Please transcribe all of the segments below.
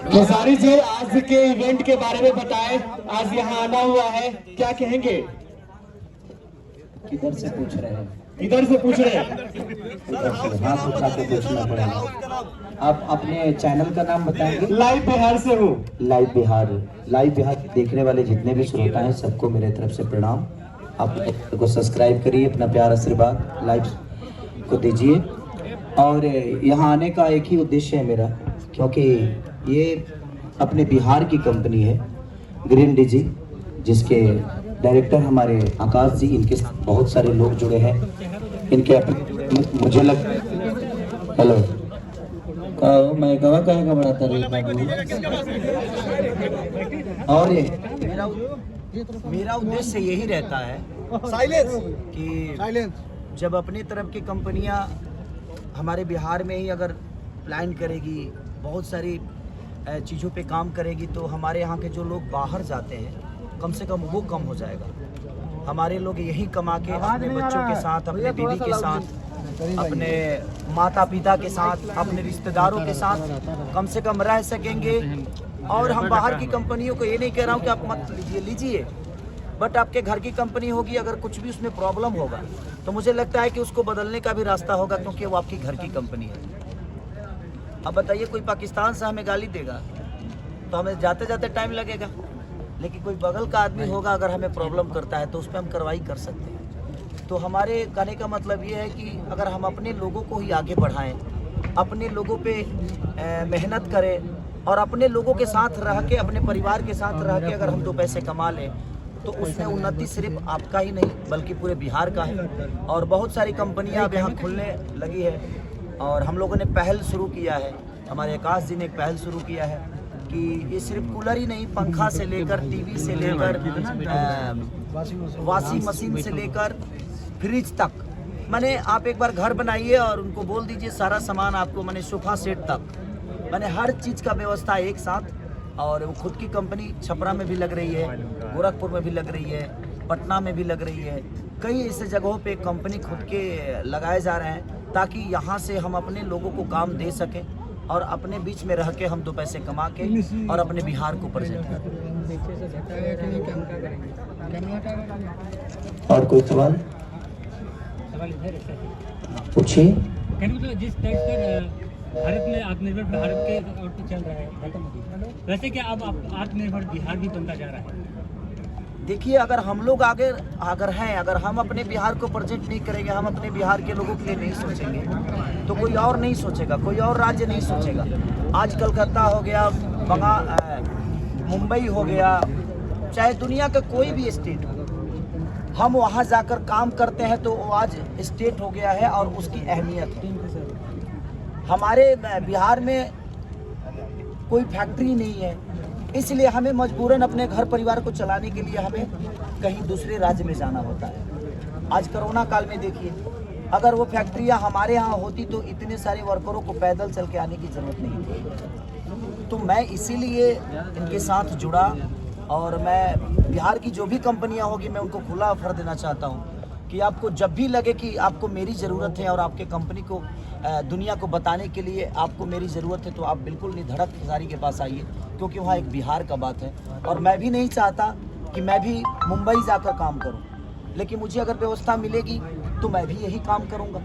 खेसारी जी आज के इवेंट के बारे में बताएं। आज यहाँ आना हुआ है, क्या कहेंगे? किधर से पूछ रहे हैं? इधर से पूछ रहे हैं। हाथ उठा के पूछना पड़ेगा। आप अपने चैनल का नाम बताएंगे? लाइव बिहार से हूँ। लाइव बिहार देखने वाले जितने भी श्रोता हैं सबको मेरे तरफ से प्रणाम। आप को सब्सक्राइब करिए, अपना प्यार आशीर्वाद लाइव को दीजिए। और यहाँ आने का एक ही उद्देश्य है मेरा, क्योंकि ये अपने बिहार की कंपनी है ग्रीन डीजी, जिसके डायरेक्टर हमारे आकाश जी, इनके साथ बहुत सारे लोग जुड़े हैं। इनके मुझे लग हेलो मैं गवा कहेगा बढ़ाता और मेरा उद्देश्य यही रहता है कि जब अपनी तरफ की कंपनियां हमारे बिहार में ही अगर प्लान करेगी, बहुत सारी चीज़ों पे काम करेगी, तो हमारे यहाँ के जो लोग बाहर जाते हैं कम से कम वो कम हो जाएगा। हमारे लोग यही कमा के अपने बच्चों के साथ, अपने बीवी के साथ, अपने माता पिता के साथ, अपने रिश्तेदारों के साथ कम से कम रह सकेंगे। और हम बाहर की कंपनियों को ये नहीं कह रहा हूँ कि आप मत लीजिए, बट आपके घर की कंपनी होगी, अगर कुछ भी उसमें प्रॉब्लम होगा तो मुझे लगता है कि उसको बदलने का भी रास्ता होगा, क्योंकि वो आपकी घर की कंपनी है। अब बताइए, कोई पाकिस्तान से हमें गाली देगा तो हमें जाते जाते टाइम लगेगा, लेकिन कोई बगल का आदमी होगा अगर हमें प्रॉब्लम करता है तो उस पर हम कार्रवाई कर सकते हैं। तो हमारे कहने का मतलब ये है कि अगर हम अपने लोगों को ही आगे बढ़ाएं, अपने लोगों पे मेहनत करें और अपने लोगों के साथ रह के, अपने परिवार के साथ रह के अगर हम 2 पैसे कमा लें, तो उसमें उन्नति सिर्फ आपका ही नहीं बल्कि पूरे बिहार का है। और बहुत सारी कंपनियां अब यहाँ खुलने लगी है और हम लोगों ने पहल शुरू किया है, हमारे आकाश जी ने एक पहल शुरू किया है कि ये सिर्फ कूलर ही नहीं, पंखा से लेकर, टीवी से लेकर, वॉशिंग मशीन से लेकर फ्रिज तक, मैंने आप एक बार घर बनाइए और उनको बोल दीजिए सारा सामान आपको, मैंने सोफा सेट तक, मैंने हर चीज़ का व्यवस्था एक साथ। और वो खुद की कंपनी छपरा में भी लग रही है, गोरखपुर में भी लग रही है, पटना में भी लग रही है, कई ऐसे जगहों पे कंपनी खुद के लगाए जा रहे हैं, ताकि यहाँ से हम अपने लोगों को काम दे सकें और अपने बीच में रह के हम 2 पैसे कमा के और अपने बिहार को प्रेजेंट करें। और कोई सवाल पूछिए। जिस टाइप का भारत में आत्मनिर्भर भारत के और तो चल रहा है, वैसे क्या अब आत्मनिर्भर बिहार भी बनता जा रहा है? देखिए, अगर हम लोग आगे हैं, अगर हम अपने बिहार को प्रेजेंट नहीं करेंगे, हम अपने बिहार के लोगों के लिए नहीं सोचेंगे, तो कोई और नहीं सोचेगा, कोई और राज्य नहीं सोचेगा। आज कलकत्ता हो गया, मुंबई हो गया, चाहे दुनिया का कोई भी स्टेट हो, हम वहाँ जाकर काम करते हैं तो वो आज स्टेट हो गया है और उसकी अहमियत है। हमारे बिहार में कोई फैक्ट्री नहीं है, इसलिए हमें मजबूरन अपने घर परिवार को चलाने के लिए हमें कहीं दूसरे राज्य में जाना होता है। आज कोरोना काल में देखिए, अगर वो फैक्ट्रियां हमारे यहाँ होती तो इतने सारे वर्करों को पैदल चल के आने की ज़रूरत नहीं थी। तो मैं इसीलिए इनके साथ जुड़ा और मैं बिहार की जो भी कंपनियां होगी मैं उनको खुला ऑफर देना चाहता हूँ कि आपको जब भी लगे कि आपको मेरी ज़रूरत है और आपके कंपनी को दुनिया को बताने के लिए आपको मेरी ज़रूरत है, तो आप बिल्कुल निधड़क खेसारी के पास आइए, क्योंकि वहाँ एक बिहार का बात है। और मैं भी नहीं चाहता कि मैं भी मुंबई जाकर काम करूँ, लेकिन मुझे अगर व्यवस्था मिलेगी तो मैं भी यही काम करूँगा।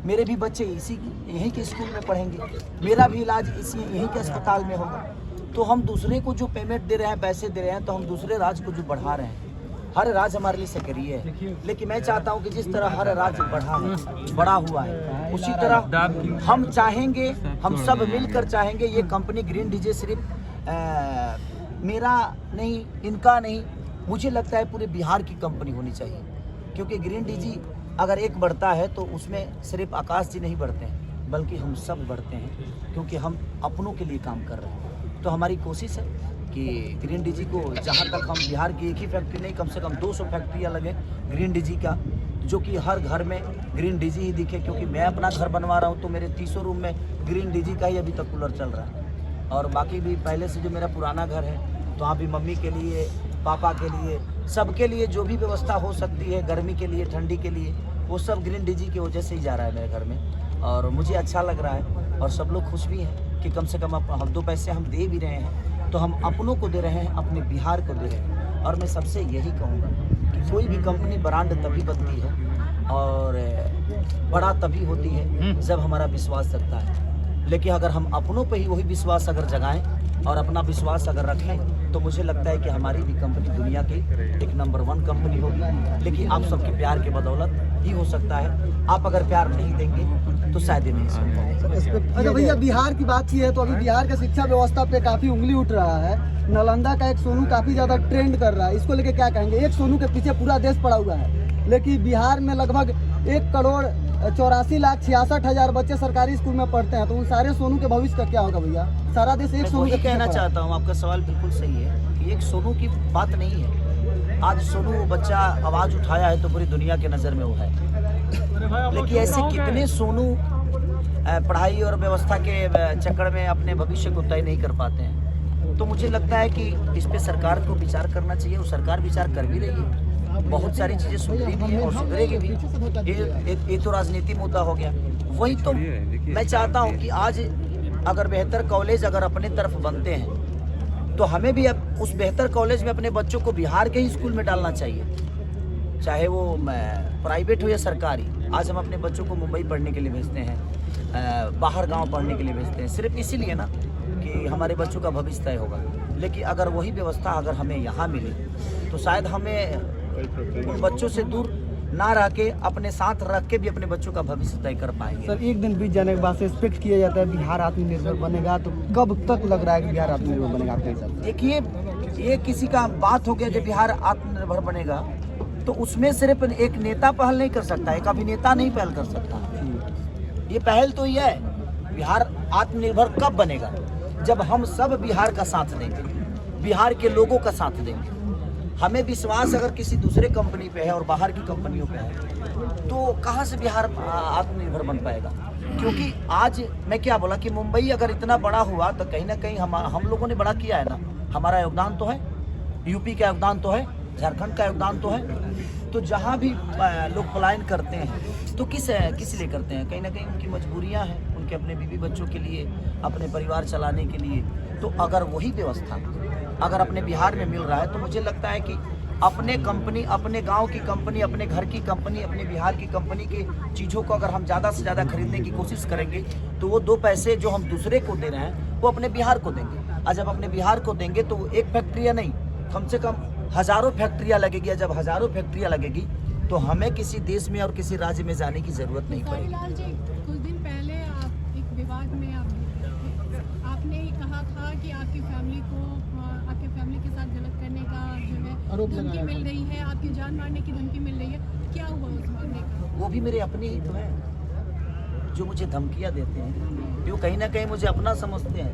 मेरे भी बच्चे यहीं के स्कूल में पढ़ेंगे, मेरा भी इलाज यहीं के अस्पताल में होगा। तो हम दूसरे को जो पेमेंट दे रहे हैं, पैसे दे रहे हैं, तो हम दूसरे राज्य को जो बढ़ा रहे हैं। हर राज्य हमारे लिए सक्रिय है, लेकिन मैं चाहता हूं कि जिस तरह हर राज्य बड़ा हुआ है, उसी तरह हम चाहेंगे, हम सब मिलकर चाहेंगे, ये कंपनी ग्रीन डीजे सिर्फ मेरा नहीं, इनका नहीं, मुझे लगता है पूरे बिहार की कंपनी होनी चाहिए। क्योंकि ग्रीन डीजी अगर एक बढ़ता है तो उसमें सिर्फ आकाश जी नहीं बढ़ते हैं, बल्कि हम सब बढ़ते हैं, क्योंकि हम अपनों के लिए काम कर रहे हैं। तो हमारी कोशिश है कि ग्रीन डीजी को जहाँ तक हम बिहार की एक ही फैक्ट्री नहीं, कम से कम 200 फैक्ट्रियाँ लगे ग्रीन डीजी का, जो कि हर घर में ग्रीन डीजी ही दिखे। क्योंकि मैं अपना घर बनवा रहा हूँ तो मेरे 300 रूम में ग्रीन डीजी का ही अभी तक कूलर चल रहा है। और बाकी भी पहले से जो मेरा पुराना घर है, तो वहाँ भी मम्मी के लिए, पापा के लिए, सबके लिए जो भी व्यवस्था हो सकती है, गर्मी के लिए, ठंडी के लिए, वो सब ग्रीन डीजी की वजह से ही जा रहा है मेरे घर में। और मुझे अच्छा लग रहा है और सब लोग खुश भी हैं कि कम से कम हम 2 पैसे हम दे भी रहे हैं तो हम अपनों को दे रहे हैं, अपने बिहार को दे रहे हैं। और मैं सबसे यही कहूँगा कि कोई भी कंपनी ब्रांड तभी बनती है और बड़ा तभी होती है जब हमारा विश्वास जगता है। लेकिन अगर हम अपनों पे ही वही विश्वास अगर जगाएं और अपना विश्वास अगर रखें तो मुझे लगता है कि हमारी भी कंपनी दुनिया की एक नंबर 1 कंपनी होगी। लेकिन आप सबके प्यार के बदौलत ही हो सकता है। आप अगर प्यार नहीं देंगे तो शायद ये नहीं संभव। अच्छा भैया, बिहार की बात की है तो अभी बिहार के शिक्षा व्यवस्था पे काफी उंगली उठ रहा है। नालंदा का एक सोनू काफी ज्यादा ट्रेंड कर रहा है, इसको लेके क्या कहेंगे? एक सोनू के पीछे पूरा देश पड़ा हुआ है, लेकिन बिहार में लगभग 1,84,66,000 बच्चे सरकारी स्कूल में पढ़ते हैं, तो उन सारे सोनू के भविष्य का क्या होगा भैया? सारा देश एक सोनू के कहना चाहता हूँ, आपका सवाल बिल्कुल सही है कि एक सोनू की बात नहीं है। आज सोनू वो बच्चा आवाज उठाया है तो पूरी दुनिया के नजर में वो है। लेकिन ऐसे कितने सोनू पढ़ाई और व्यवस्था के चक्कर में अपने भविष्य को तय नहीं कर पाते हैं। तो मुझे लगता है कि इस पे सरकार को विचार करना चाहिए और सरकार विचार कर भी रही है। बहुत सारी चीजें सुधरी भी है और सुधरेगी भी। ये तो राजनीति मुद्दा हो गया। वही तो मैं चाहता हूँ कि आज अगर बेहतर कॉलेज अगर अपने तरफ बनते हैं तो हमें भी अब उस बेहतर कॉलेज में अपने बच्चों को बिहार के ही स्कूल में डालना चाहिए, चाहे वो प्राइवेट हो या सरकारी। आज हम अपने बच्चों को मुंबई पढ़ने के लिए भेजते हैं, बाहर गांव पढ़ने के लिए भेजते हैं, सिर्फ इसीलिए ना कि हमारे बच्चों का भविष्य तय होगा। लेकिन अगर वही व्यवस्था अगर हमें यहाँ मिली तो शायद हमें उन बच्चों से दूर ना रह के अपने साथ रख के भी अपने बच्चों का भविष्य तय कर पाएंगे। सर, एक दिन बीत जाने के बाद से एक्सपेक्ट किया जाता है बिहार आत्मनिर्भर बनेगा, तो कब तक लग रहा है कि बिहार आत्मनिर्भर बनेगा आपके हिसाब से? देखिए, ये किसी का बात हो गया जब बिहार आत्मनिर्भर बनेगा तो उसमें सिर्फ एक नेता पहल नहीं कर सकता, एक अभिनेता नहीं पहल कर सकता। ये पहल तो ये है, बिहार आत्मनिर्भर कब बनेगा? जब हम सब बिहार का साथ देंगे, बिहार के लोगों का साथ देंगे। हमें विश्वास अगर किसी दूसरे कंपनी पे है और बाहर की कंपनियों पे है तो कहाँ से बिहार आत्मनिर्भर बन पाएगा? क्योंकि आज मैं क्या बोला कि मुंबई अगर इतना बड़ा हुआ तो कहीं ना कहीं हम लोगों ने बड़ा किया है ना। हमारा योगदान तो है, यूपी का योगदान तो है, झारखंड का योगदान तो है। तो जहाँ भी लोग पलायन करते हैं तो किस लिए करते हैं? कहीं ना कहीं उनकी मजबूरियाँ हैं, उनके अपने बीवी बच्चों के लिए, अपने परिवार चलाने के लिए। तो अगर वही व्यवस्था अगर अपने बिहार में मिल रहा है तो मुझे लगता है कि अपने कंपनी, अपने गांव की कंपनी, अपने घर की कंपनी, अपने बिहार की कंपनी के चीज़ों को अगर हम ज़्यादा से ज़्यादा खरीदने की कोशिश करेंगे तो वो 2 पैसे जो हम दूसरे को दे रहे हैं वो अपने बिहार को देंगे। और जब अपने बिहार को देंगे तो एक फैक्ट्रियाँ नहीं, कम से कम हज़ारों फैक्ट्रियाँ लगेगी। जब हज़ारों फैक्ट्रियाँ लगेगी तो हमें किसी देश में और किसी राज्य में जाने की ज़रूरत नहीं पड़ेगी। कुछ दिन पहले आप एक विवाद में आपने कहा था कि आपकी फैमिली के साथ गलत करने का जो है धमकी मिल रही है, आपकी जान मारने की धमकी मिल रही है। क्या हुआ उस मामले का? वो भी मेरे अपने ही तो हैं जो मुझे धमकियाँ देते हैं, जो कहीं ना कहीं मुझे अपना समझते हैं।